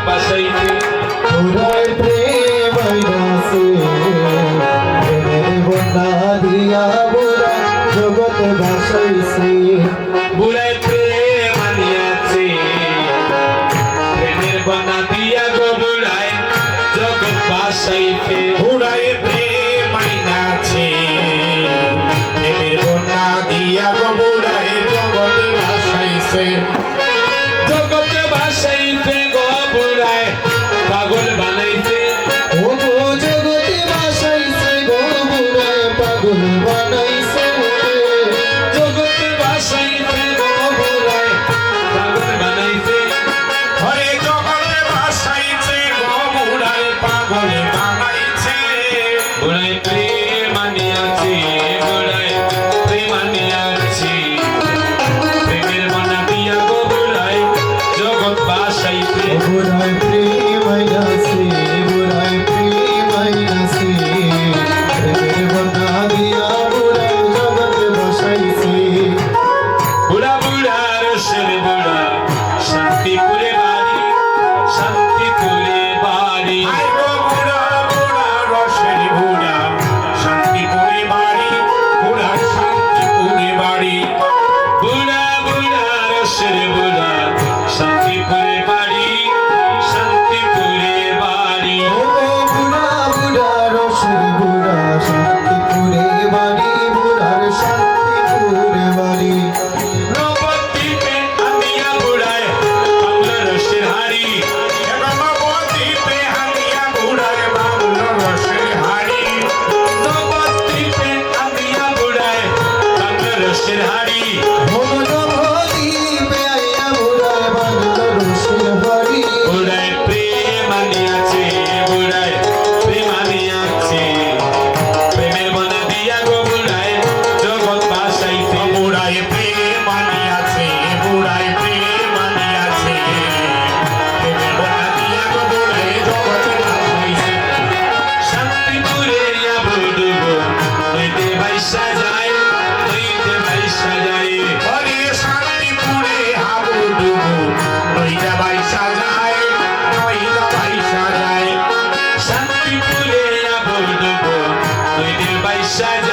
বাসাইতে পুরাই প্রেম আইনাছে প্রেমের বন্যা দিয়া বুড়া জগৎ ভাসাইছে বুড়ায় প্রেম আনিয়াছে প্রেমের বন্যা দিয়া গো বুড়ায় জগৎ বাসাইতে বুড়ায় প্রেম আইনাছে প্রেমের বন্যা দিয়া গো বুড়ায় জগৎ ভাসাইছে জগৎ বাসাইতে গো বুড়ায় পাগল বানাইতে ও গো জগতে ভাসাইছে গো বুড়ায় পাগল বানাইছে জগৎ বাসাইতে গো বুড়ায় পাগল বানাইছে হরে জগৎ ভাসাইছে গো বুড়ায় পাগল বানাইছে বুড়ায় প্রেম আনিয়াছে বুড়ায় প্রেম আনিয়াছে প্রেমের বন্যা দিয়া গো বুড়ায় জগৎ বাসাইতে বুড়াই প্রেম আইনাছে বুড়াই প্রেম আইনাছে প্রেমের বন্যা দিয়া বুড়াই জগৎ ভাসাইছে বুড়া বুড়া রসের বুড়া শান্তিপুরে বাড়ি শান্তিপুরে বাড়ি আই গো বুড়া বুড়া রসের বুড়া শান্তিপুরে বাড়ি বুড়া শান্তিপুরে বাড়ি বুড়া বুড়া রসের বুড়া শান্তিপুরে বাড়ি শান্তিপুরে বাড়ি ও বুড়া বুড়া রসের বুড়া শান্তিপুরে বাড়ি বুড়ার শান্তিপুরে বাড়ি নবদ্বীপে আমিয়া বুড়ায় বাংলা রসের হাড়ি নবদ্বীপে হামিয়া বুড়ায় বাংলা রসের হাড়ি নবদ্বীপে আমিয়া বুড়ায় বাংলা রসের হাড়ি নবদ্বীপে আইয়া বুড়ায় বাংলা রসের বাড়ি বুড়ায় প্রেম আনিয়াছে বুড়ায় প্রেম আনিয়াছে প্রেমের বনা দিয়া গো বুড়ায় জগৎ বাসাইতে বুড়ায় প্রেম আনিয়াছে বুড়ায় প্রেম আনিয়াছে প্রেমের বন্যা দিয়া গো বুড়ায় জগৎ ভাসাইছে শান্তিপুরে আবুডুবো নইতে বাইসা যায় নইতে বাইসা যায় হরে শান্তিপুরে হাবুডুবু নইটা বাইসা যায় নইটা বাইসা যায় শান্তিপুরে আবুডুবো নইতে বাইসা যায়